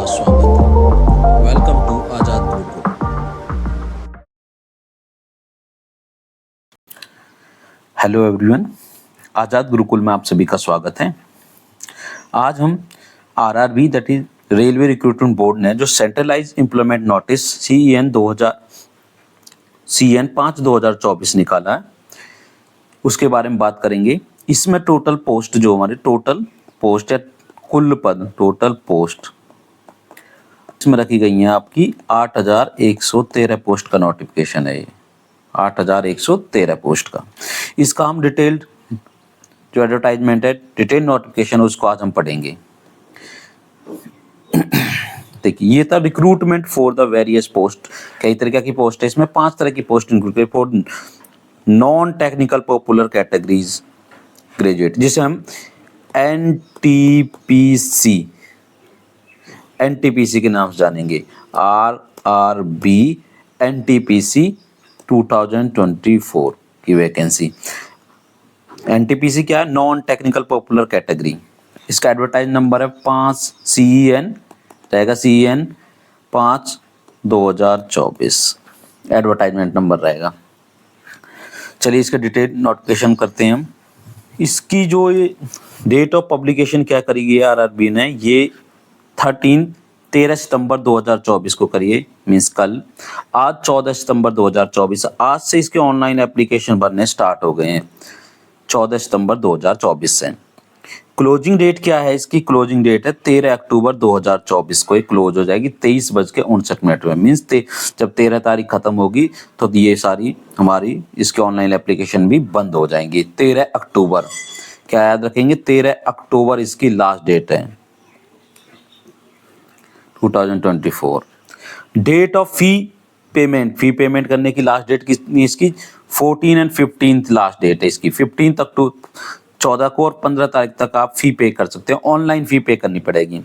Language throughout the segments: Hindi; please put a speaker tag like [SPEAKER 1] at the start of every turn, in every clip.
[SPEAKER 1] स्वागत है। Welcome to Azad Gurukul.
[SPEAKER 2] Hello everyone, Azad Gurukul में आप सभी का स्वागत है। आज हम RRB that is railway recruitment board ने जो सेंट्रलाइज एम्प्लॉयमेंट नोटिस CN 5/2024 निकाला है उसके बारे में बात करेंगे। इसमें टोटल पोस्ट जो हमारे टोटल पोस्ट है, कुल पद टोटल पोस्ट इसमें रखी गई हैं आपकी 8,113 पोस्ट का नोटिफिकेशन है। ये 8,113 पोस्ट का, इसका हम डिटेल्ड जो एडवर्टाइजमेंट है, डिटेल नोटिफिकेशन, उसको आज हम पढ़ेंगे। देखिए, ये था recruitment for the various post. कई तरीके की पोस्ट है, इसमें 5 तरह की post include for non technical popular categories graduate, जिसे हम एनटीपीसी के नाम से जानेंगे। आरआरबी एनटीपीसी 2024 की वैकेंसी। एनटीपीसी क्या है? Non technical popular category. इसका एडवर्टाइज नंबर है 5 CEN रहेगा, CEN 5/2024 एडवर्टाइजमेंट नंबर रहेगा। चलिए इसका डिटेल नोटिफिकेशन करते हैं हम। इसकी जो ये डेट ऑफ पब्लिकेशन क्या करी है आरआरबी ने, ये 13 सितंबर 2024 को करिए, मीन्स कल। आज 14 सितंबर 2024, आज से इसके ऑनलाइन एप्लीकेशन भरने स्टार्ट हो गए हैं 14 सितंबर 2024 से। क्लोजिंग डेट क्या है इसकी? क्लोजिंग डेट है 13 अक्टूबर 2024 को ये क्लोज हो जाएगी 23:59 में। मीन्स जब 13 तारीख खत्म होगी तो ये सारी हमारी इसके ऑनलाइन एप्लीकेशन भी बंद हो जाएंगी। 13 अक्टूबर, क्या याद रखेंगे? 13 अक्टूबर इसकी लास्ट डेट है 2024। डेट ऑफ फी पेमेंट करने की लास्ट डेट कितनी इसकी? 14 और 15 लास्ट डेट है इसकी। 15 अक्टूबर 14 को और 15 तारीख तक आप फी पे कर सकते हैं, ऑनलाइन फी पे करनी पड़ेगी।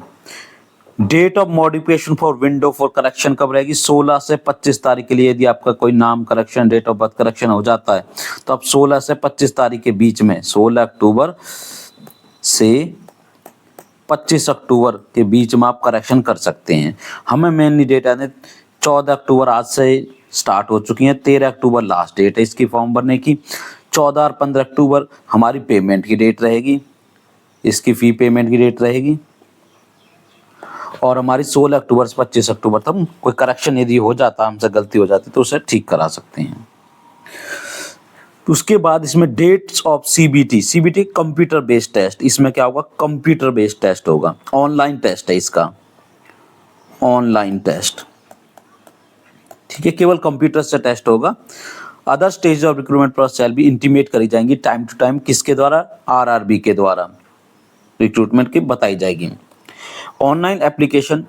[SPEAKER 2] Date of modification for window for correction कब रहेगी? 16 से 25 तारीख के लिए। यदि आपका कोई नाम correction, date of birth correction हो जाता है तो आप 16 से 25 तारीख के बीच में, 16 अक्टूबर से 25 अक्टूबर के बीच में आप करेक्शन कर सकते हैं। हमें मेनली डेट है 14 अक्टूबर आज से स्टार्ट हो चुकी है, 13 अक्टूबर लास्ट डेट है इसकी फॉर्म भरने की। 14 और 15 अक्टूबर हमारी पेमेंट की डेट रहेगी, इसकी फ़ी पेमेंट की डेट रहेगी। और हमारी 16 अक्टूबर से 25 अक्टूबर तक कोई करेक्शन यदि हो जाता, हमसे गलती हो जाती तो उसे ठीक करा सकते हैं। उसके बाद इसमें dates of CBT computer based test. इसमें क्या होगा? कंप्यूटर बेस्ड टेस्ट होगा, ऑनलाइन टेस्ट है इसका, ऑनलाइन टेस्ट, ठीक है, केवल कंप्यूटर से टेस्ट होगा। Other stage of recruitment process shall be intimate करी जाएंगी टाइम टू टाइम। किसके द्वारा? आरआरबी के द्वारा रिक्रूटमेंट की बताई जाएगी। Online application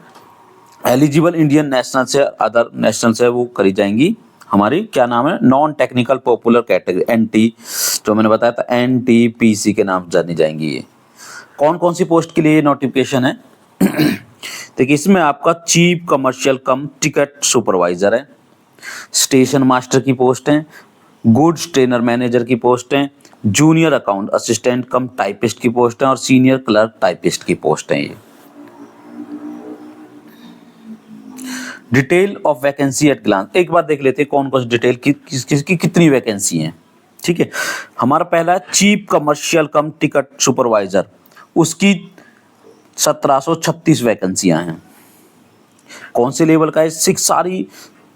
[SPEAKER 2] eligible Indian national से अदर नेशनल से वो करी जाएंगी। हमारी क्या नाम है? Non technical popular category, NT, जो मैंने बताया था NTPC के नाम जानी जाएंगी। ये कौन कौन सी पोस्ट के लिए नोटिफिकेशन है? देखिए, इसमें आपका chief commercial cum ticket supervisor है, स्टेशन मास्टर की पोस्ट है, गुड्स ट्रेनर मैनेजर की पोस्ट है, junior account assistant cum typist की पोस्ट है और सीनियर क्लर्क टाइपिस्ट की पोस्ट है। ये detail of vacancy at glance, एक बार देख लेते हैं कौन कौन सी डिटेल किसकी कितनी वैकेंसी हैं। ठीक है, हमारा पहला है chief commercial cum ticket supervisor, उसकी 1736 वैकेंसियां हैं। कौन से लेवल का है? 6 सारी।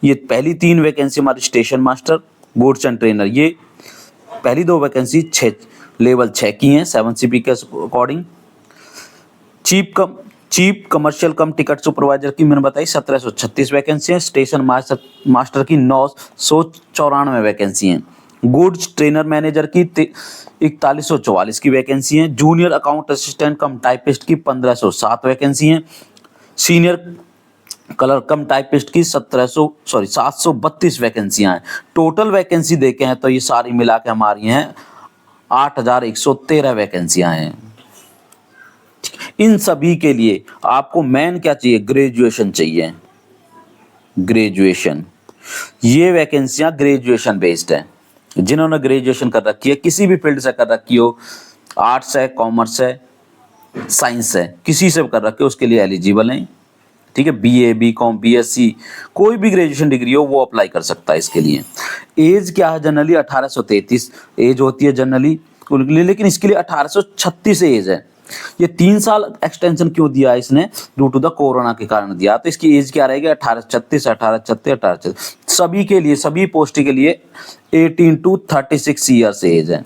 [SPEAKER 2] ये पहली 3 वैकेंसी हमारी station master, goods and trainer, ये पहली 2 वैकेंसी 6 लेवल 6 की हैं 7CP के according. Chief commercial cum ticket supervisor की मैंने बताई 1736 वैकेंसी है। स्टेशन मास्टर की 994 वैकेंसी हैं। गुड्स ट्रेनर मैनेजर की 4144 की वैकेंसी है। Junior account assistant cum typist की 1507 वैकेंसी हैं। सीनियर कलर कम टाइपिस्ट की 732 वैकेंसियां हैं। टोटल वैकेंसी देखे हैं तो ये सारी मिला के हमारी हैं 8,113 वैकेंसियां हैं। इन सभी के लिए आपको मेन क्या चाहिए? ग्रेजुएशन चाहिए, ग्रेजुएशन। ये वैकेंसियां ग्रेजुएशन बेस्ड है। जिन्होंने ग्रेजुएशन कर रखी है, किसी भी फील्ड से कर रखी हो, आर्ट्स है, कॉमर्स है, साइंस है, किसी से कर रखे हो, उसके लिए एलिजिबल हैं। ठीक है, बीए, बीकॉम, बीएससी, कोई भी ग्रेजुएशन डिग्री हो वो अप्लाई कर सकता है इसके लिए। एज क्या है जनरली 1833 एज होती है जनरली, लेकिन इसके लिए 1836 एज है। ये 3 साल एक्सटेंशन क्यों दिया है इसने, ड्यू टू द कोरोना के कारण दिया। तो इसकी एज क्या रहेगी 1836, 1836, 1836, सभी के लिए, सभी पोस्ट के लिए 18 to 36 ईयर्स एज है।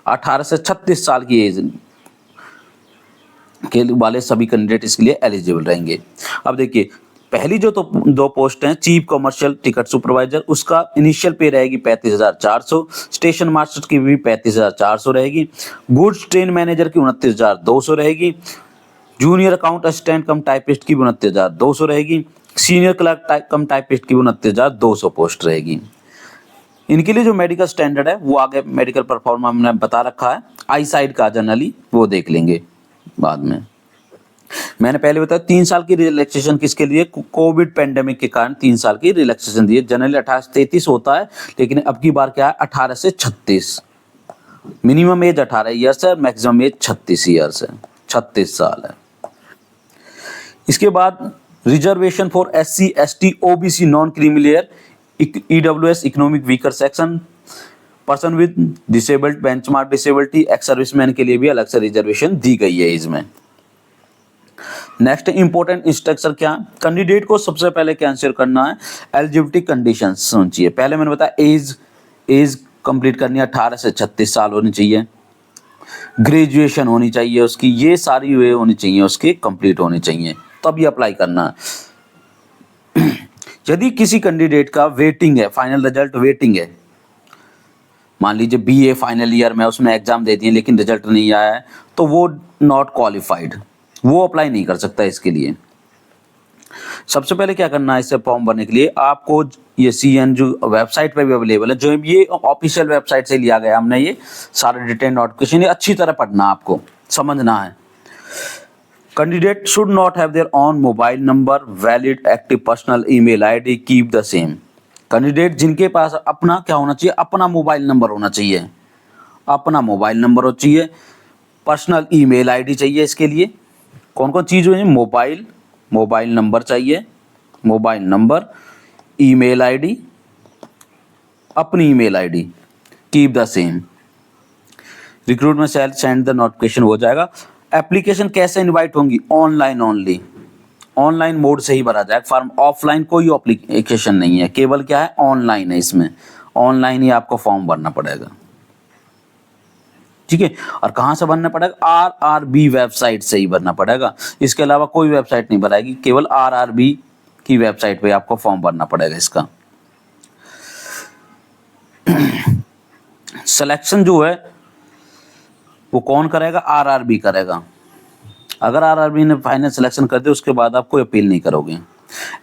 [SPEAKER 2] 18 से 36 साल की एज के वाले सभी कैंडिडेट इसके लिए एलिजिबल रहेंगे। अब देखिए पहली जो तो दो पोस्ट हैं, चीफ कमर्शियल टिकट सुपरवाइजर, उसका इनिशियल पे रहेगी 35,400, स्टेशन मास्टर की भी 35,400 रहेगी, गुड्स ट्रेन मैनेजर की 29,200 रहेगी, junior account assistant cum typist की 29,200 रहेगी, सीनियर क्लर्क कम टाइपिस्ट की 29,200 पोस्ट रहेगी। इनके लिए जो मेडिकल स्टैंडर्ड है वो आगे मेडिकल परफॉर्मेंस हमने बता रखा है, आई साइड का जनरली वो देख लेंगे बाद में। मैंने पहले बताया 3 साल की रिलैक्सेशन किसके लिए, कोविड पेंडेमिक के कारण 3 साल की रिलैक्सेशन दी है। जनरली 18 से 33 होता है, लेकिन अब की बार क्या है 18 से 36। मिनिमम एज 18 ईयर्स है, मैक्सिमम एज 36 ईयर्स है, 36 साल है। इसके बाद reservation for SC, ST, OBC, non creamy layer, EWS, economic weaker section, person with disabled, benchmark disability, ex serviceman के लिए भी अलग से रिजर्वेशन दी गई है इसमें। नेक्स्ट इंपॉर्टेंट इंस्ट्रक्चर क्या, कैंडिडेट को सबसे पहले क्या आंसर करना है, एलिजिबिलिटी कंडीशंस सोचिए। पहले मैंने बताया एज कंप्लीट करनी है, 18 से 36 साल होनी चाहिए, ग्रेजुएशन होनी चाहिए उसकी, ये सारी वे होनी चाहिए उसकी कंप्लीट होनी चाहिए, तभी अप्लाई करना है। यदि किसी कैंडिडेट का वेटिंग है, फाइनल रिजल्ट वेटिंग है, मान लीजिए BA फाइनल ईयर में उसने एग्जाम दे दिए लेकिन रिजल्ट नहीं आया है, तो वो नॉट क्वालिफाइड, वो अप्लाई नहीं कर सकता। इसके लिए सबसे पहले क्या करना है, इससे फॉर्म भरने के लिए आपको ये CN जो वेबसाइट पे भी अवेलेबल है, जो ये ऑफिशियल वेबसाइट से लिया गया हमने, ये सारे डिटेल नोटिफिकेशन, ये अच्छी तरह पढ़ना, आपको समझना है। Candidate should not have their on mobile number, valid active personal email ID, keep the same. Candidate जिनके पास अपना क्या होना चाहिए, अपना मोबाइल नंबर होना चाहिए, अपना मोबाइल नंबर हो चाहिए, पर्सनल ईमेल आईडी चाहिए। इसके लिए कौन कौन चीज़ है, मोबाइल नंबर चाहिए, मोबाइल नंबर, ईमेल आईडी, अपनी email ID, keep the same. Recruitment cell send the notification हो जाएगा। एप्लीकेशन कैसे इनवाइट होंगी, ऑनलाइन ओनली, ऑनलाइन मोड से ही भरा जाएगा फॉर्म, ऑफलाइन कोई एप्लीकेशन नहीं है, केवल क्या है ऑनलाइन है, इसमें ऑनलाइन ही आपको फॉर्म भरना पड़ेगा, ठीक है। और कहाँ से भरना पड़ेगा, RRB वेबसाइट से ही भरना पड़ेगा, इसके अलावा कोई वेबसाइट नहीं भराएगी, केवल RRB की वेबसाइट पे आपको फॉर्म भरना पड़ेगा इसका। सिलेक्शन जो है वो कौन करेगा, RRB करेगा। अगर RRB ने फाइनल सिलेक्शन कर दिया उसके बाद आप कोई अपील नहीं करोगे।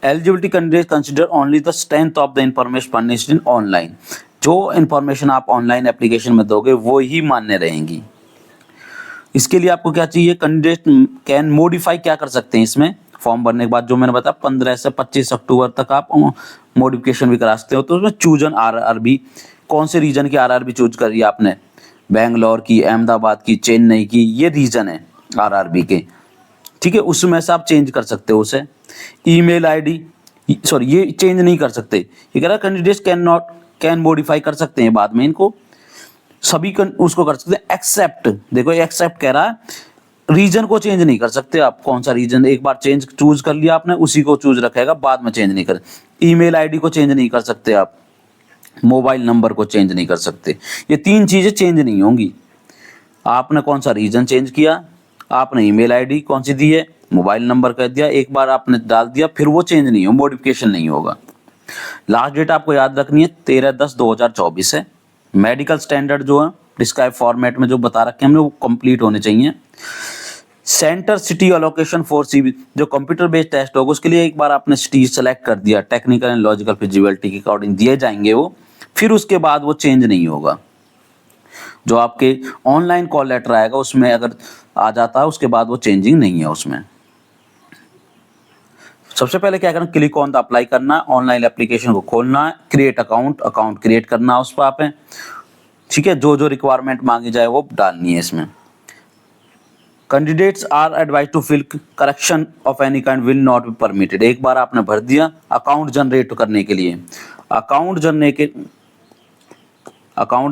[SPEAKER 2] Eligibility candidate consider only the strength of the information furnished in online, जो इन्फॉर्मेशन आप ऑनलाइन एप्लीकेशन में दोगे वो ही मान्य रहेंगी। इसके लिए आपको क्या चाहिए, कैंडिडेट कैन मॉडिफाई, क्या कर सकते हैं इसमें फॉर्म भरने के बाद, जो मैंने बताया 15 से 25 अक्टूबर तक आप मॉडिफिकेशन भी करा सकते हो। तो उसमें चूजन RRB, कौन से रीजन की RRB चूज करी आपने, बेंगलोर की, अहमदाबाद की, चेन्नई की, ये रीजन है RRB के, ठीक है, उसमें से आप चेंज कर सकते हो उसे। ईमेल आईडी, सॉरी ये चेंज नहीं कर सकते, ये कह रहा है कैंडिडेट कैन मॉडिफाई कर सकते हैं बाद में, इनको सभी उसको कर सकते हैं एक्सेप्ट, देखो एक्सेप्ट कह रहा है, रीजन को चेंज नहीं कर सकते आप। कौन सा रीजन, एक बार चूज कर लिया आपने उसी को चूज रखेगा, बाद में चेंज नहीं कर। ईमेल आईडी को चेंज नहीं कर सकते आप, मोबाइल नंबर को चेंज नहीं कर सकते, ये 3 चीजें चेंज नहीं होंगी। आपने कौन सा रीजन चेंज किया, आपने ईमेल आईडी कौन सी दी है, मोबाइल नंबर कह दिया, एक बार आपने डाल दिया, फिर वो चेंज नहीं हो, मॉडिफिकेशन नहीं होगा। लास्ट डेट आपको याद रखनी है 13/10/2024 है। मेडिकल स्टैंडर्ड जो है डिस्क्राइब फॉर्मेट में जो बता रखे हैं हमने वो कंप्लीट होने चाहिए। Centre city allocation for CB, जो कंप्यूटर बेस्ड टेस्ट होगा उसके लिए एक बार आपने सिटी सेलेक्ट कर दिया, टेक्निकल एंड लॉजिकल फिजिबिलिटी के अकॉर्डिंग दिए जाएंगे वो, फिर उसके बाद वो चेंज नहीं होगा। जो आपके ऑनलाइन कॉल लेटर आएगा उसमें अगर आ जाता है उसके बाद वो चेंजिंग नहीं है उसमें। सबसे पहले क्या करना, क्लिक ऑन द अप्लाई करना है, ऑनलाइन एप्लीकेशन को खोलना है, क्रिएट अकाउंट क्रिएट करना है उस पर आप, ठीक है, जो जो रिक्वायरमेंट मांगी जाए वो डालनी है इसमें। Candidates are advised to fill correction of any kind will not be permitted. एक बार आपने भर दिया अकाउंट जनरेट करने के लिए, अकाउंट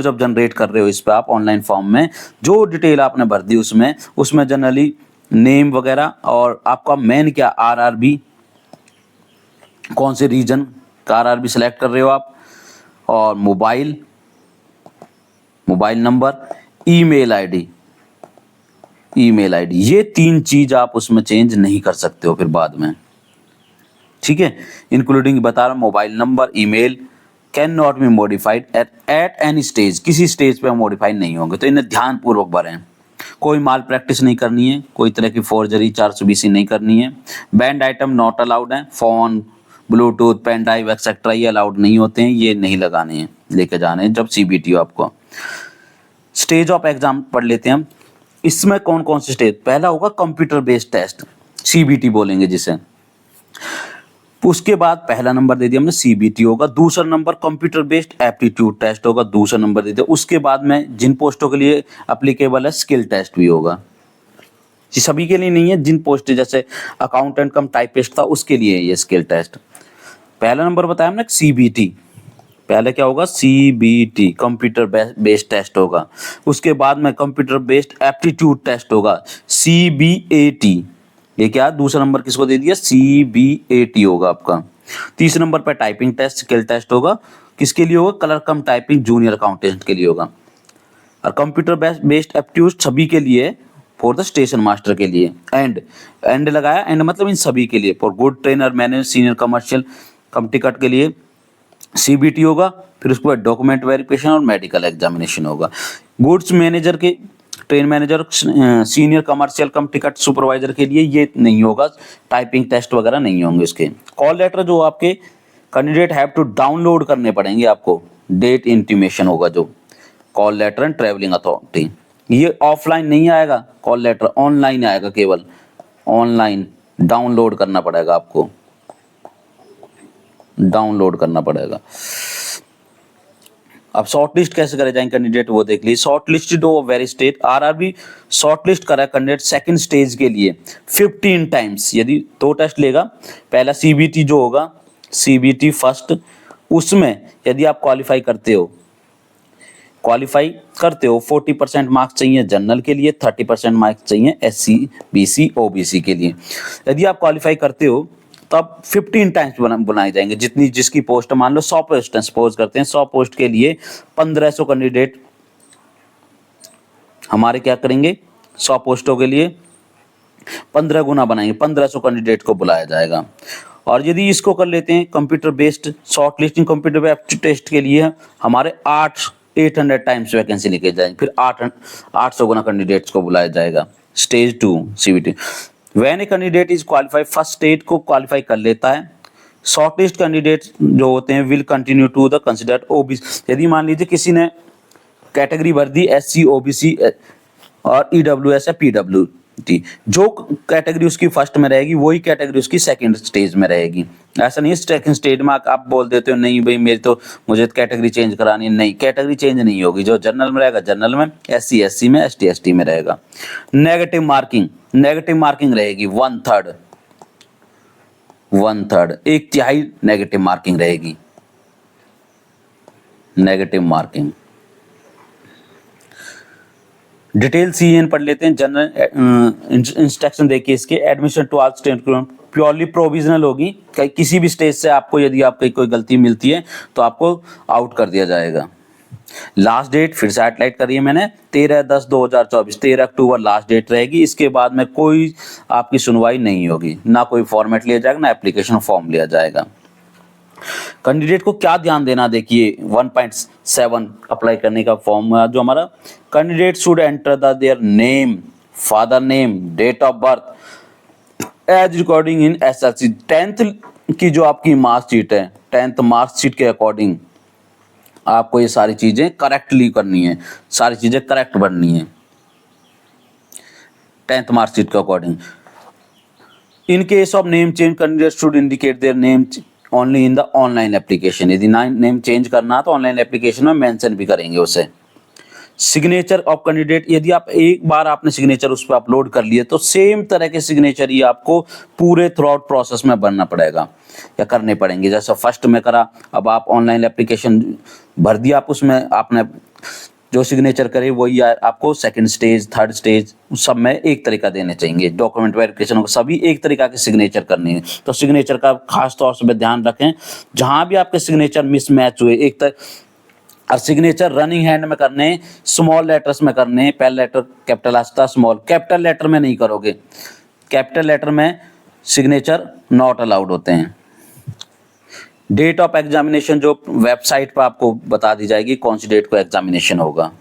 [SPEAKER 2] जब जनरेट कर रहे हो इस पे आप ऑनलाइन फॉर्म में जो डिटेल आपने भर दी उसमें जनरली नेम वगैरह और आपका मेन क्या आरआरबी, कौन से रीजन का आरआरबी सेलेक्ट कर रहे हो आप, और मोबाइल नंबर, ईमेल आईडी, ये 3 चीज आप उसमें चेंज नहीं कर सकते हो फिर बाद में, ठीक है। इंक्लूडिंग बता रहा, mobile number, email can not be modified at any stage, किसी स्टेज पे मॉडिफाई नहीं होंगे। तो इन्हें ध्यानपूर्वक भरें। कोई माल प्रैक्टिस नहीं करनी है, कोई तरह की फोर्जरी 420 नहीं करनी है। बैंड आइटम नॉट अलाउड है, phone, Bluetooth, pen drive et cetera ये अलाउड नहीं होते हैं, ये नहीं लगाने हैं, लेके जाने हैं जब सीबीटी हो आपको। स्टेज ऑफ एग्जाम पढ़ लेते हैं हम। इसमें कौन कौन से स्टेज, पहला होगा कंप्यूटर बेस्ड टेस्ट, सीबीटी बोलेंगे जिसे। उसके बाद पहला नंबर दे दिया हमने सीबीटी होगा, दूसरा नंबर कंप्यूटर बेस्ड एप्टीट्यूड टेस्ट होगा, दूसरा नंबर दे दिया। उसके बाद में जिन पोस्टों के लिए अप्लीकेबल है स्किल टेस्ट भी होगा। ये सभी के लिए नहीं है, जिन पोस्ट जैसे अकाउंटेंट कम टाइपिस्ट था उसके लिए ये स्किल टेस्ट। पहला नंबर बताया हमने सीबीटी, पहले क्या होगा सीबीटी कंप्यूटर बेस्ड टेस्ट होगा। उसके बाद में कंप्यूटर बेस्ड एप्टीट्यूड टेस्ट होगा सीबीएटी, ये क्या दूसरा नंबर किसको दे दिया सीबीएटी होगा आपका। तीसरे नंबर पर टाइपिंग टेस्ट स्किल टेस्ट होगा, किसके लिए होगा क्लर्क कम टाइपिंग जूनियर अकाउंटेंट के लिए होगा। और कंप्यूटर बेस्ड एप्टीट्यूड सभी के लिए, फॉर द स्टेशन मास्टर के लिए। एंड लगाया, एंड मतलब इन सभी के लिए, for good trainer manager senior commercial cum ticket के लिए सीबीटी होगा। फिर उसके बाद डॉक्यूमेंट वेरिफिकेशन और मेडिकल एग्जामिनेशन होगा। गुड्स मैनेजर के, train manager, senior commercial cum ticket supervisor के लिए ये नहीं होगा, टाइपिंग टेस्ट वगैरह नहीं होंगे इसके। कॉल लेटर जो आपके कैंडिडेट हैव टू डाउनलोड करने पड़ेंगे आपको, डेट इंटीमेशन होगा जो call letter and travelling authority, ये ऑफलाइन नहीं आएगा कॉल लेटर, ऑनलाइन आएगा, केवल ऑनलाइन डाउनलोड करना पड़ेगा आपको, डाउनलोड करना पड़ेगा। अब शॉर्टलिस्ट कैसे करे जाएंगे कैंडिडेट वो देख लीजिए। शॉर्टलिस्टेड हो वेरी स्टेट, आरआरबी शॉर्टलिस्ट करा कैंडिडेट सेकंड स्टेज के लिए 15 टाइम्स, यदि 2 टेस्ट लेगा, पहला सीबीटी जो होगा सीबीटी फर्स्ट, उसमें यदि आप क्वालिफाई करते हो 40% मार्क्स चाहिए जनरल के लिए, 30% मार्क्स चाहिए एससी बीसी ओबीसी के लिए। यदि आप क्वालिफाई करते हो तब 15 टाइम्स बनाए जाएंगे, जितनी जिसकी पोस्ट, मान लो 100 पोस्ट सपोज करते हैं, 100 पोस्ट के लिए 1500 कैंडिडेट हमारे क्या करेंगे, 100 पोस्टों के लिए 15 गुना बनाएंगे, 1500 कैंडिडेट को बुलाया जाएगा। और यदि इसको कर लेते हैं computer based short listing computer based test के लिए हमारे 800 टाइम्स वैकेंसी निकल जाएंगे, फिर 800 गुना कैंडिडेट्स को बुलाया जाएगा। Stage 2 CBT, when a candidate is qualified, first stage को क्वालिफाई कर लेता है, शॉर्टलिस्ट कैंडिडेट जो होते हैं will continue to the considered OBC. यदि मान लीजिए किसी ने कैटेगरी भर दी एससी ओबीसी और ईडब्ल्यूएस या पीडब्ल्यूडी, जो कैटेगरी उसकी फर्स्ट में रहेगी वही कैटेगरी उसकी सेकंड स्टेज में रहेगी। ऐसा नहीं है सेकंड स्टेज में आप बोल देते हो नहीं भाई मुझे कैटेगरी चेंज करानी है, नहीं, कैटेगरी चेंज नहीं होगी, जो जनरल में रहेगा जनरल में, एससी एससी में, एसटी एसटी में रहेगा। नेगेटिव मार्किंग रहेगी 1/3, 1/3 नेगेटिव मार्किंग रहेगी, नेगेटिव मार्किंग। डिटेल सीएन पढ़ लेते हैं। जनरल इंस्ट्रक्शन देखिए इसके, admission to all state purely provisional होगी, किसी भी स्टेज से आपको यदि आपकी कोई गलती मिलती है तो आपको आउट कर दिया जाएगा। लास्ट डेट फिर से हाईलाइट करिए मैंने, 13/10/2024, 13 अक्टूबर लास्ट डेट रहेगी। इसके बाद में कोई आपकी सुनवाई नहीं होगी, ना कोई फॉर्मेट लिया जाएगा, ना एप्लीकेशन फॉर्म लिया जाएगा। कैंडिडेट को क्या ध्यान देना, देखिए 1.7 अप्लाई करने का फॉर्म जो हमारा, candidate should enter their name, father name, date of birth as recording in SLC. 10th की जो आपकी मार्कशीट है, 10th मार्कशीट के अकॉर्डिंग आपको ये सारी चीजें करेक्टली करनी है, सारी चीजें करेक्ट भरनी है 10th मार्कशीट के according. In case of name change, candidate should indicate their name only in the online application. यदि नेम चेंज करना तो ऑनलाइन एप्लीकेशन में मेंशन भी करेंगे उसे। सिग्नेचर ऑफ कैंडिडेट, यदि आप एक बार आपने सिग्नेचर उस पर अपलोड कर लिए तो सेम तरह के सिग्नेचर ही आपको पूरे थ्रू आउट प्रोसेस में भरना पड़ेगा या करने पड़ेंगे। जैसा फर्स्ट में करा, अब आप ऑनलाइन एप्लीकेशन भर दिया, आप उसमें आपने जो सिग्नेचर करे वही आपको सेकंड स्टेज, थर्ड स्टेज सब में एक तरीका देने चाहिए। डॉक्यूमेंट वेरिफिकेशन को सभी एक तरीका के सिग्नेचर करनी है, तो सिग्नेचर का खास तौर से ध्यान रखें। जहां भी आपके सिग्नेचर मिसमैच हुए, एक और सिग्नेचर रनिंग हैंड में करने, स्मॉल लेटर्स में करने, पहला लेटर कैपिटल आता, स्मॉल, कैपिटल लेटर में नहीं करोगे, कैपिटल लेटर में सिग्नेचर नॉट अलाउड होते हैं। डेट ऑफ एग्जामिनेशन जो वेबसाइट पर आपको बता दी जाएगी कौन सी डेट को एग्जामिनेशन होगा।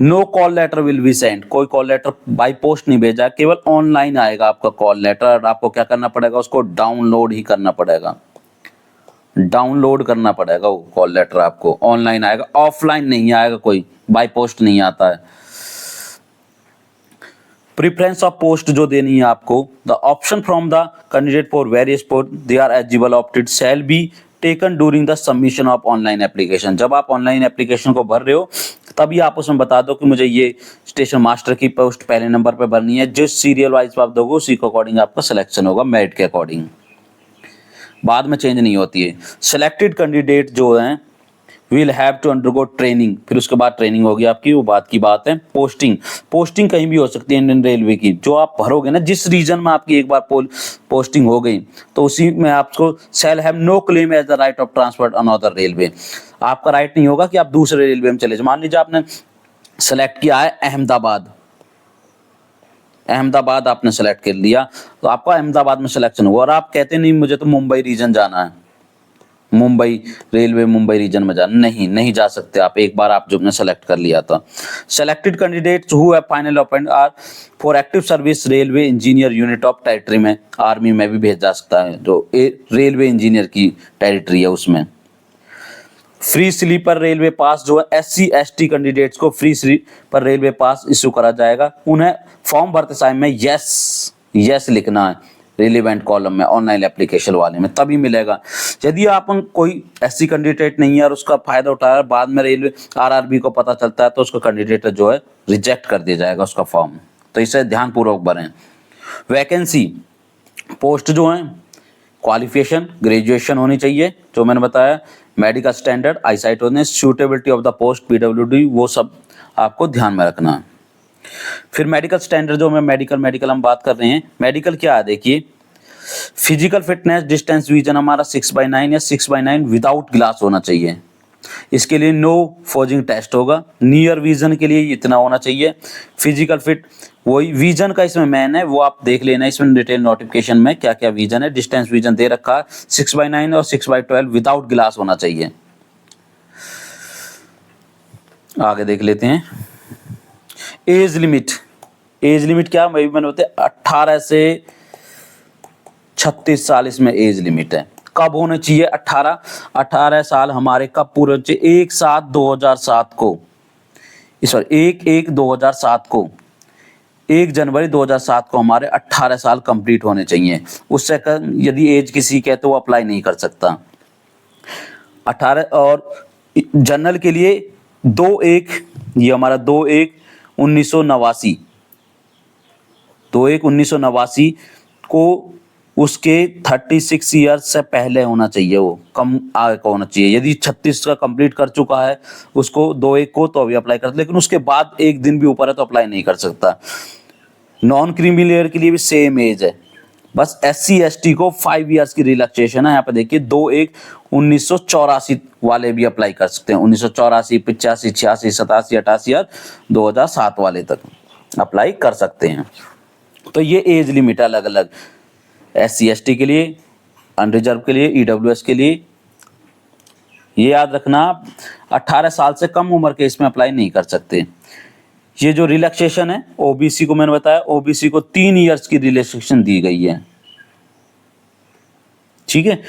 [SPEAKER 2] No call letter will be send, कोई कॉल लेटर बाय पोस्ट नहीं भेजा, केवल ऑनलाइन आएगा आपका कॉल लेटर। आपको क्या करना पड़ेगा, उसको डाउनलोड ही करना पड़ेगा, डाउनलोड करना पड़ेगा वो कॉल लेटर, आपको ऑनलाइन आएगा, ऑफलाइन नहीं आएगा, कोई बाय पोस्ट नहीं आता है। प्रेफरेंस ऑफ पोस्ट जो देनी है आपको, the option from the candidate for various post they are eligible opted shall be taken during the submission of online application. जब आप ऑनलाइन एप्लीकेशन को भर रहे हो तभी आप उसमें बता दो कि मुझे ये स्टेशन मास्टर की पोस्ट पहले नंबर पर भरनी है, जिस सीरियल वाइज आप दोगे उसी के अकॉर्डिंग आपका सिलेक्शन होगा, मेरिट के अकॉर्डिंग, बाद में चेंज नहीं होती है। सिलेक्टेड कैंडिडेट जो हैं will have to undergo training, फिर उसके बाद ट्रेनिंग होगी आपकी, वो बात की बात है। पोस्टिंग, पोस्टिंग कहीं भी हो सकती है इंडियन रेलवे की, जो आप भरोगे ना, जिस रीजन में आपकी एक बार पोस्टिंग हो गई तो उसी में आपको shall have no claim as the right of transfer another railway, आपका राइट नहीं होगा कि आप दूसरे रेलवे में चले जाए। मान लीजिए आपने सेलेक्ट किया है अहमदाबाद, अहमदाबाद आपने सेलेक्ट कर लिया तो आपका अहमदाबाद में सिलेक्शन हुआ, और आप कहते नहीं मुझे तो मुंबई रीजन जाना है, मुंबई रेलवे मुंबई रीजन में जाना, नहीं जा सकते आप, एक बार आप जो ने सेलेक्ट कर लिया था। Selected candidates who have final appoint are for active service railway engineer unit of territory में, आर्मी में भी भेज जा सकता है, जो रेलवे इंजीनियर की टेरिटरी है उसमें। फ्री स्लीपर रेलवे पास जो है SC ST कैंडिडेट्स को free sleeper railway pass issue करा जाएगा, उन्हें फॉर्म भरते समय में यस लिखना है रिलेवेंट कॉलम में, ऑनलाइन एप्लीकेशन वाले में, तभी मिलेगा। यदि आप कोई SC कैंडिडेट नहीं है और उसका फायदा उठा रहा है, बाद में रेलवे RRB को पता चलता है तो उसका कैंडिडेट जो है रिजेक्ट कर दिया जाएगा उसका फॉर्म, तो इसे ध्यानपूर्वक भरें। वैकेंसी पोस्ट जो है क्वालिफिकेशन ग्रेजुएशन होनी चाहिए, जो मैंने बताया, मेडिकल स्टैंडर्ड, आईसाइट होने, suitability of the post PWD, वो सब आपको ध्यान में रखना है। फिर मेडिकल स्टैंडर्ड जो मैं मेडिकल हम बात कर रहे हैं, मेडिकल क्या है देखिए, फिजिकल फिटनेस, डिस्टेंस विजन हमारा 6/9 या 6/9 विदाउट ग्लास होना चाहिए, इसके लिए नो फोजिंग टेस्ट होगा। नियर विजन के लिए इतना होना चाहिए। फिजिकल फिट वही विजन का इसमें मैन है, वो आप देख लेना इसमें डिटेल नोटिफिकेशन में क्या क्या विजन है। डिस्टेंस विजन दे रखा है 6/9 और 6/12 विदाउट ग्लास होना चाहिए। आगे देख लेते हैं एज लिमिट। एज लिमिट क्या, मैंने बताया 18 से 36 साल इसमें एज लिमिट है। कब होने चाहिए 18 साल हमारे कब पूरे होने चाहिए, 1/7/2007 को, इस बार 1/1/2007 को, 1 जनवरी 2007 को हमारे 18 साल कंप्लीट होने चाहिए। उससे यदि एज किसी के तो वो अप्लाई नहीं कर सकता। 18 और जनरल के लिए 2/1, ये हमारा 2/1/1989, 2/1/1989 को उसके 36 ईयर्स से पहले होना चाहिए, वो कम आगे का होना चाहिए। यदि 36 का कंप्लीट कर चुका है उसको 2/1 को तो अभी अप्लाई कर, लेकिन उसके बाद एक दिन भी ऊपर है तो अप्लाई नहीं कर सकता। नॉन क्रीमी लेयर के लिए भी सेम एज है, बस SC ST को 5 ईयर्स की रिलैक्सेशन है। यहाँ पे देखिए 2/1/1984 वाले भी अप्लाई कर सकते हैं, 1984, 85, 86, 87, 88 और 2007 वाले तक अप्लाई कर सकते हैं। तो ये एज लिमिट अलग अलग, SC ST के लिए, अनरिजर्व के लिए, EWS के लिए। ये याद रखना 18 साल से कम उम्र के इसमें अप्लाई नहीं कर सकते। ये जो रिलैक्सेशन है OBC को मैंने बताया, OBC को 3 ईयर्स की रिलैक्सेशन दी गई है, ठीक है।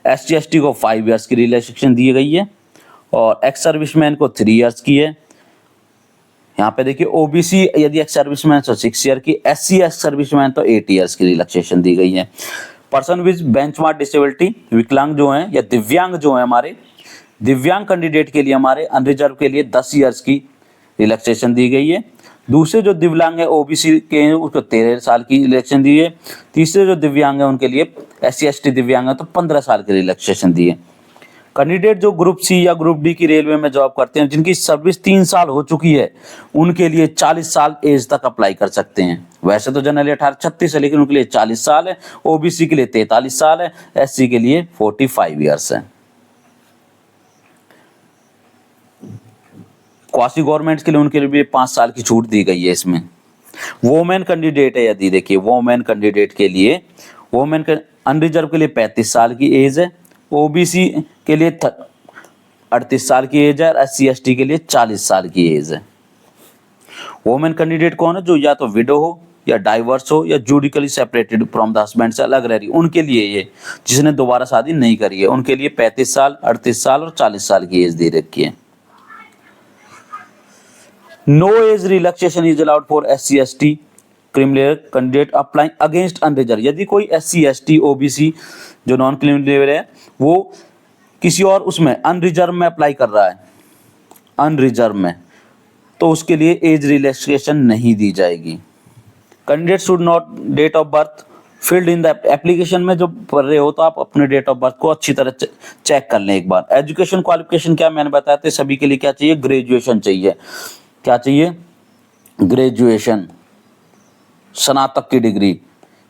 [SPEAKER 2] SC ST को 5 ईयर्स की रिलैक्सेशन दी गई है और एक्स सर्विसमैन को 3 ईयर्स की है। यहाँ पे देखिए OBC यदि एक्स सर्विसमैन तो 6 ईयर की, SC एक्स सर्विसमैन तो 8 ईयर्स की रिलैक्सेशन दी गई है। पर्सन विद बेंचमार्क डिसेबिलिटी, विकलांग जो हैं या दिव्यांग जो हैं, हमारे दिव्यांग कैंडिडेट के लिए हमारे अनरिजर्व के लिए 10 ईयर्स की रिलैक्सेशन दी गई है। दूसरे जो दिव्यांग है ओबीसी के हैं उसको 13 साल की रिलैक्सेशन दी है। तीसरे जो दिव्यांग है उनके लिए SC ST दिव्यांग है तो 15 साल की रिलैक्सेशन दी है। कैंडिडेट जो ग्रुप सी या ग्रुप डी की रेलवे में जॉब करते हैं जिनकी सर्विस 3 साल हो चुकी है उनके लिए 40 साल एज तक अप्लाई कर सकते हैं। वैसे तो जनरली 18-36 है लेकिन उनके लिए 40 साल है। ओबीसी के लिए 43 साल है। SC के लिए 45 ईयर्स है। क्वासी गवर्नमेंट के लिए उनके लिए भी 5 साल की छूट दी गई है इसमें। वोमेन कैंडिडेट है यदि देखिए वोमेन कैंडिडेट के लिए वोमेन अनरिजर्व के लिए 35 साल की एज है। ओबीसी के लिए 38 साल की एज है और SC ST के लिए 40 साल की एज है। वोमेन कैंडिडेट कौन है? जो या तो विडो हो या डाइवर्स हो या जुडिकली सेपरेटेड फ्रॉम द हस्बैंड से अलग रह रही है उनके लिए ये, जिसने दोबारा शादी नहीं करी है उनके लिए 35 साल 38 साल और 40 साल की एज दे रखी है। No age relaxation is allowed for SC ST criminal candidate applying against unreserve. यदि कोई SC ST OBC जो नॉन क्रिमिनल है वो किसी और उसमें अनरिजर्व में अप्लाई कर रहा है अनरिजर्व में तो उसके लिए एज रिलैक्सेशन नहीं दी जाएगी। Candidate should not date of birth field in the application में जो पढ़ रहे हो तो आप अपने डेट ऑफ बर्थ को अच्छी तरह चेक कर लें एक बार। एजुकेशन क्वालिफिकेशन क्या मैंने बताया था सभी के लिए क्या चाहिए? ग्रेजुएशन चाहिए। क्या चाहिए? ग्रेजुएशन, स्नातक की डिग्री,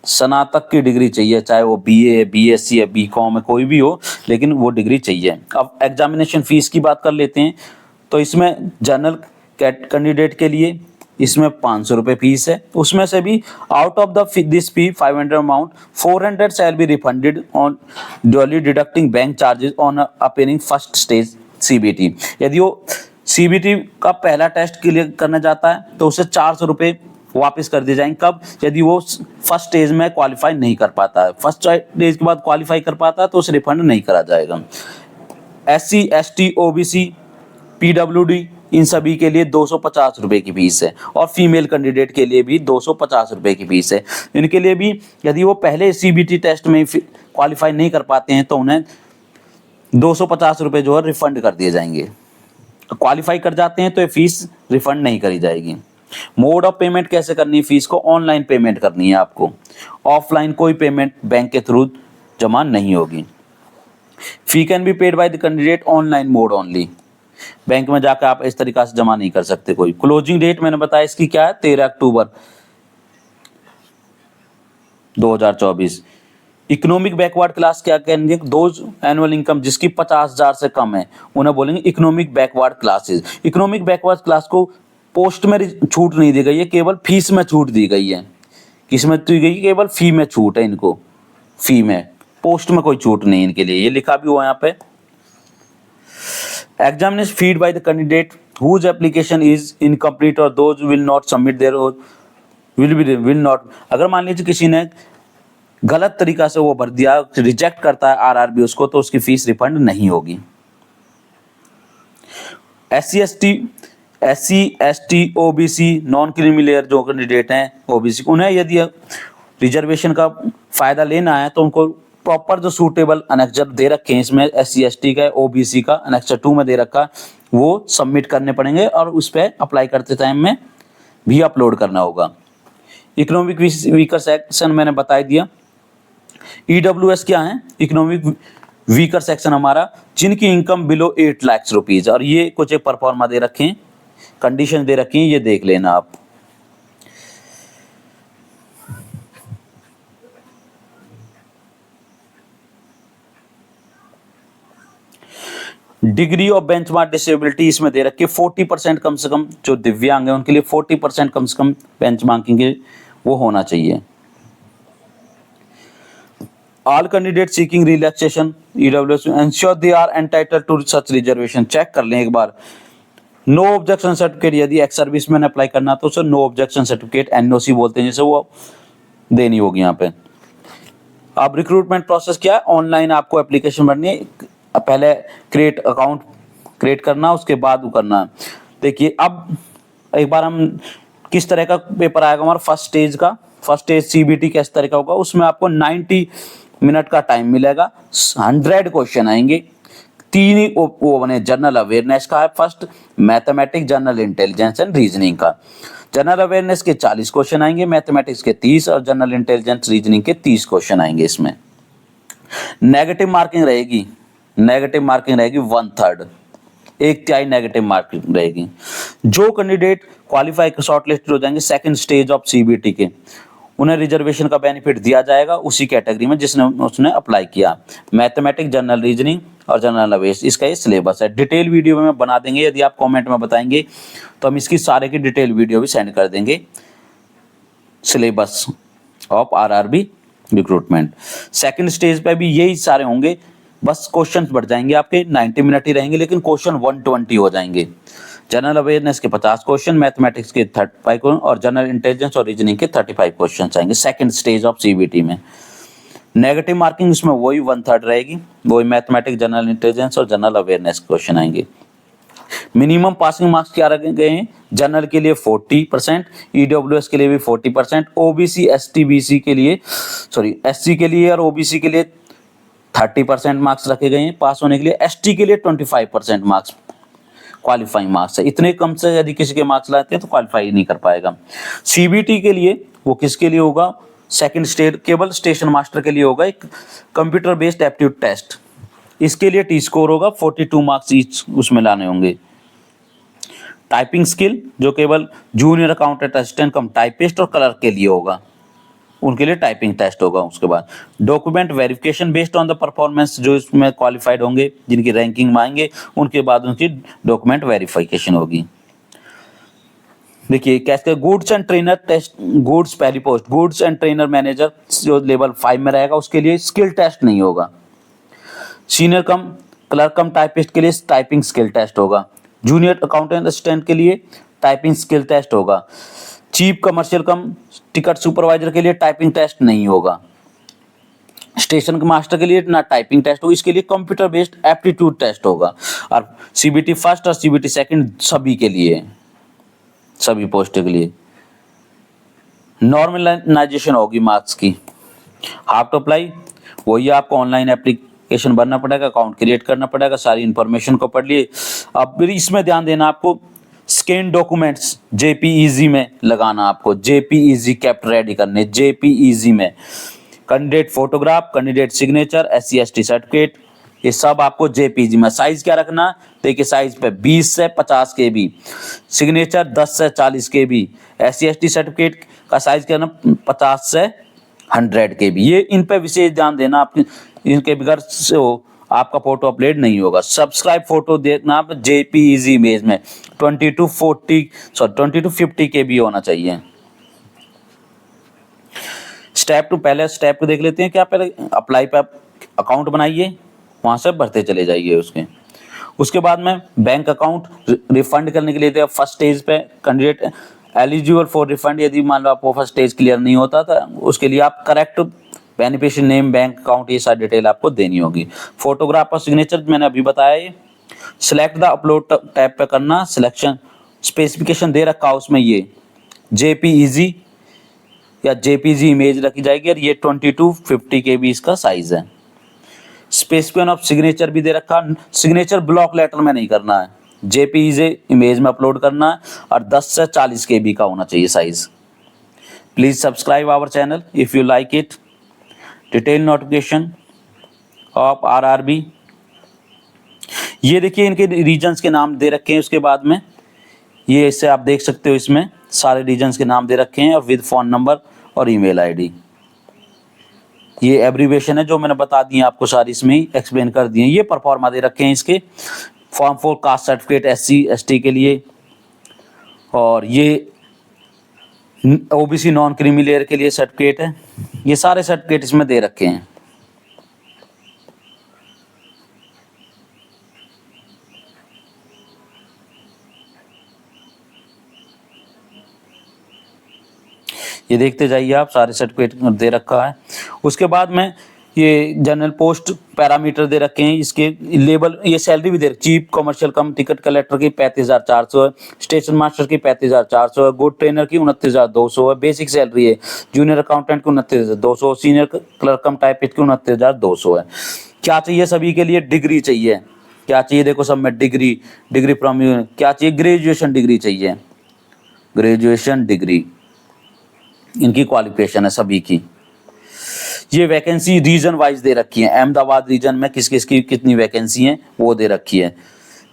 [SPEAKER 2] स्नातक की डिग्री चाहिए चाहे वो BA BSc या BCom है कोई भी हो लेकिन वो डिग्री चाहिए। अब एग्जामिनेशन फीस की बात कर लेते हैं तो इसमें जनरल कैंडिडेट के लिए इसमें 500 रुपये फीस है। उसमें से भी out of the this fee 500 amount 400 shall be refunded on duly deducting bank charges on appearing first stage CBT। यदि वो CBT का पहला टेस्ट क्लियर करना जाता है तो उसे 400 रुपये वापस कर दिए जाएंगे। कब? यदि वो फर्स्ट स्टेज में क्वालिफाई नहीं कर पाता है। फर्स्ट स्टेज के बाद क्वालिफाई कर पाता है तो उसे रिफंड नहीं करा जाएगा। SC ST OBC PWD इन सभी के लिए 250 रुपये की फीस है और फीमेल कैंडिडेट के लिए भी 250 रुपये की फीस है। इनके लिए भी यदि वो पहले CBT टेस्ट में क्वालिफाई नहीं कर पाते हैं तो उन्हें 250 रुपये जो है रिफंड कर दिए जाएंगे। क्वालिफाई कर जाते हैं तो ये फीस रिफंड नहीं करी जाएगी। मोड ऑफ पेमेंट कैसे करनी है? फीस को ऑनलाइन पेमेंट करनी है आपको। ऑफलाइन कोई पेमेंट बैंक के थ्रू जमा नहीं होगी। Fee can be paid by the candidate online mode only. Bank में जाकर आप इस तरीका से जमा नहीं कर सकते कोई। क्लोजिंग डेट मैंने बताया इसकी क्या है? 13 अक्टूबर 2024। इकोनॉमिक बैकवर्ड क्लास क्या कहेंगे? दोज एनुअल इनकम जिसकी 50,000 से कम है उन्हें बोलेंगे economic backward classes. Economic backward class को पोस्ट में छूट नहीं दी गई है, केवल फीस में छूट दी गई है। किस में दी गई? केवल फी में छूट है इनको, फी में, पोस्ट में कोई छूट नहीं इनके लिए। ये लिखा भी हुआ यहाँ पे। Examination feed by the candidate whose application is incomplete और those will not submit there will not. अगर मान लीजिए किसी ने गलत तरीका से वो भर दिया, रिजेक्ट करता है RRB उसको, तो उसकी फीस रिफंड नहीं होगी। SC ST OBC non creamy जो कैंडिडेट हैं OBC उन्हें यदि रिजर्वेशन का फायदा लेना है तो उनको प्रॉपर जो सूटेबल अनेक्जर दे रखे हैं इसमें SC ST का OBC का अनेक्जर 2 में दे रखा वो सबमिट करने पड़ेंगे और उस पर अप्लाई करते टाइम में भी अपलोड करना होगा। इकोनॉमिक वीकर सेक्शन मैंने बता दिया। EWS क्या है? इकोनॉमिक वीकर सेक्शन हमारा जिनकी इनकम बिलो 8 लाख रुपीज और ये कुछ एक परफॉर्मा दे रखे हैं, कंडीशन दे रखी है, ये देख लेना आप। डिग्री ऑफ बेंचमार्क डिसेबिलिटी इसमें दे रखी है 40% कम से कम जो दिव्यांग है उनके लिए 40% कम से कम बेंचमार्किंग के वो होना चाहिए। All candidates seeking relaxation EWS ensure they are entitled to such reservation। Check कर लें एक बार। नो ऑब्जेक्शन सर्टिफिकेट यदि एक्स सर्विस मैन अप्लाई करना तो उसे नो ऑब्जेक्शन सर्टिफिकेट NOC बोलते हैं, जैसे वो देनी होगी यहाँ पे। अब रिक्रूटमेंट प्रोसेस क्या है? ऑनलाइन आपको एप्लीकेशन भरनी है, पहले क्रिएट अकाउंट क्रिएट करना, उसके बाद वो करना। देखिए अब एक बार हम किस तरह का पेपर आएगा हमारा फर्स्ट स्टेज का। फर्स्ट स्टेज CBT किस तरह का होगा? उसमें आपको 90 मिनट का टाइम मिलेगा, 100 क्वेश्चन आएंगे, तीन ही वो बने जनरल अवेयरनेस का है first, mathematics, general intelligence and reasoning का। जनरल अवेयरनेस के 40 क्वेश्चन आएंगे, मैथमेटिक्स के 30 और जनरल इंटेलिजेंस रीजनिंग के 30 क्वेश्चन आएंगे। इसमें नेगेटिव मार्किंग रहेगी, नेगेटिव मार्किंग रहेगी 1/3, 1/3 नेगेटिव मार्किंग रहेगी। जो कैंडिडेट क्वालिफाई शॉर्टलिस्टेड हो जाएंगे सेकंड स्टेज ऑफ सीबीटी के, उन्हें रिजर्वेशन का बेनिफिट दिया जाएगा उसी कैटेगरी में जिसने उसने अप्लाई किया। मैथमेटिक्स, जनरल रीजनिंग और जनरल अवेयरनेस, इसका ये सिलेबस है। डिटेल वीडियो में बना देंगे, यदि आप कमेंट में बताएंगे तो हम इसकी सारे की डिटेल वीडियो भी सेंड कर देंगे। Syllabus of RRB recruitment second stage पे भी यही सारे होंगे, बस क्वेश्चंस बढ़ जाएंगे आपके, 90 मिनट ही रहेंगे लेकिन क्वेश्चन 120 हो जाएंगे। जनरल अवेयरनेस के 50 क्वेश्चन, मैथमेटिक्स के 35 क्वेश्चन और जनरल इंटेलिजेंस और रीजनिंग के 35 क्वेश्चन आएंगे सेकंड स्टेज ऑफ सीबीटी में। नेगेटिव मार्किंग इसमें वही 1/3 रहेगी, वही मैथमेटिक्स, जनरल इंटेलिजेंस और जनरल अवेयरनेस क्वेश्चन आएंगे। मिनिमम पासिंग मार्क्स क्या रखे गए हैं? जनरल के लिए 40%, ईडब्ल्यूएस के लिए भी 40%, ओबीसी, एसटी, बीसी के लिए एससी के लिए और ओबीसी के लिए 30% मार्क्स रखे गए हैं पास होने के लिए। एसटी के लिए 25% मार्क्स क्वालिफाइंग मार्क्स है। इतने कम से यदि किसी के मार्क्स लाते हैं तो क्वालिफाई नहीं कर पाएगा। सीबीटी के लिए वो किसके लिए होगा? सेकंड स्टेज केवल स्टेशन मास्टर के लिए होगा एक कंप्यूटर बेस्ड एप्टीट्यूड टेस्ट। इसके लिए टी स्कोर होगा 42 मार्क्स ईच उसमें लाने होंगे। टाइपिंग स्किल जो केवल junior accountant, assistant cum typist और क्लर्क के लिए होगा, उनके लिए टाइपिंग टेस्ट होगा। उसके बाद document verification based on the performance, जो इसमें क्वालिफाइड होंगे जिनकी रैंकिंग में आएंगे उनके बाद उनकी डॉक्यूमेंट वेरिफिकेशन होगी। देखिए कैसे goods and trainer test, goods पहली post, goods and trainer manager जो लेवल 5 में रहेगा उसके लिए स्किल टेस्ट नहीं होगा। Senior cum clerk cum typist के लिए टाइपिंग स्किल टेस्ट होगा। जूनियर अकाउंटेंट असिस्टेंट के लिए टाइपिंग स्किल टेस्ट होगा। Chief commercial cum ticket supervisor के लिए टाइपिंग टेस्ट नहीं होगा। स्टेशन के मास्टर के लिए ना टाइपिंग टेस्ट होगा, इसके लिए कंप्यूटर बेस्ड एप्टीट्यूड टेस्ट होगा। और सीबीटी फर्स्ट और सीबीटी सेकंड सभी के लिए, सभी पोस्टों के लिए नॉर्मलाइजेशन होगी मार्क्स की। हाउ टू अप्लाई, वही आपको ऑनलाइन एप्लीकेशन भरना पड़ेगा, अकाउंट क्रिएट करना पड़ेगा, सारी इन्फॉर्मेशन को पढ़ लिए। अब इसमें ध्यान देना आपको स्कैन डॉक्यूमेंट्स जेपीईजी में लगाना, आपको जेपीईजी कैप्ट रेडी करने, जेपीईजी में candidate photograph, candidate signature, SC ST certificate, ये सब आपको जेपीईजी में। साइज क्या रखना? देखिए साइज पे 20 से 50 KB, सिग्नेचर 10 से 40 KB, एससी एसटी सर्टिफिकेट का साइज क्या ना 50 से 100 KB। ये इन पे विशेष ध्यान देना, आपकी इनके बगैर से हो आपका फोटो अपलोड नहीं होगा। सब्सक्राइब फोटो देखना आप जेपीईजी इमेज में 20 to 50 KB होना चाहिए। स्टेप टू, पहले स्टेप को देख लेते हैं। क्या पहले अप्लाई पे अकाउंट बनाइए, वहां से भरते चले जाइए उसके बाद में बैंक अकाउंट रिफंड करने के लिए फर्स्ट स्टेज पे कैंडिडेट एलिजिबल फॉर रिफंड, यदि मान लो आपको फर्स्ट स्टेज क्लियर नहीं होता था उसके लिए आप correct beneficiary name, bank account, ये सारी डिटेल आपको देनी होगी। फोटोग्राफ और सिग्नेचर मैंने अभी बताया। ये सिलेक्ट द अपलोड टैब पे करना, सिलेक्शन स्पेसिफिकेशन दे रखा उसमें, ये जेपीईजी या जेपीजी इमेज रखी जाएगी और ये 20 to 50 KB इसका साइज है। स्पेसिफिकेशन ऑफ सिग्नेचर भी दे रखा, सिग्नेचर ब्लॉक लेटर में नहीं करना है, जेपीईजी इमेज में अपलोड करना है और 10 से 40 KB का होना चाहिए size. Please subscribe our channel if you like it. Detail notification of RRB, ये देखिए इनके रीजन्स के नाम दे रखे हैं। उसके बाद में ये इससे आप देख सकते हो, इसमें सारे रीजन्स के नाम दे रखे हैं और विद फोन नंबर और ईमेल आईडी। ये एब्रीविएशन है जो मैंने बता दी आपको, सारी इसमें ही एक्सप्लेन कर दिए। ये परफॉर्मा दे रखे हैं इसके, form 4 caste certificate SC ST के लिए, और ये ओबीसी नॉन क्रीमी लेयर के लिए सर्टिफिकेट है। ये सारे सर्टिफिकेट इसमें दे रखे हैं। ये देखते जाइए आप, सारे सर्टिफिकेट दे रखा है। उसके बाद में ये जनरल पोस्ट पैरामीटर दे रखे हैं, इसके लेवल, ये सैलरी भी दे रखी। Chief commercial cum ticket collector की 35,400 है, स्टेशन मास्टर की 35,400 है, गुड ट्रेनर की 29,200 है, बेसिक सैलरी है। जूनियर अकाउंटेंट की 29,200, सीनियर क्लर्क कम टाइपिस्ट की 29,200 है। क्या चाहिए सभी के लिए? डिग्री चाहिए, क्या चाहिए देखो सब में, डिग्री, डिग्री फ्रॉम, क्या चाहिए, ग्रेजुएशन डिग्री चाहिए, ग्रेजुएशन डिग्री इनकी क्वालिफिकेशन है सभी की। ये वैकेंसी रीजन वाइज दे रखी है, अहमदाबाद रीजन में किस किस की कितनी वैकेंसी है वो दे रखी है।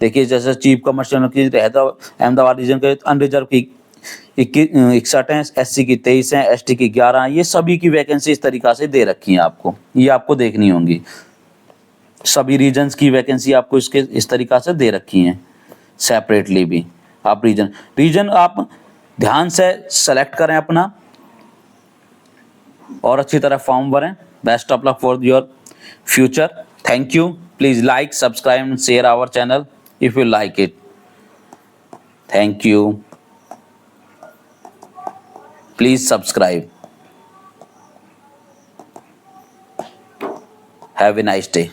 [SPEAKER 2] देखिए जैसे चीफ कमर्शियल की रहता अहमदाबाद रीजन के अनरिजर्व की 61 है, SC की 23 है, ST की 11 है, ये सभी की वैकेंसी इस तरीका से दे रखी है आपको, ये आपको देखनी होंगी। सभी रीजन्स की वैकेंसी आपको इसके इस तरीका से दे रखी हैं सेपरेटली भी। आप रीजन रीजन आप ध्यान से सेलेक्ट करें अपना और अच्छी तरह फॉर्म भरें। Best of luck for your future. Thank you. Please like, subscribe and share our channel if you like it. Thank you. Please subscribe. Have a nice day.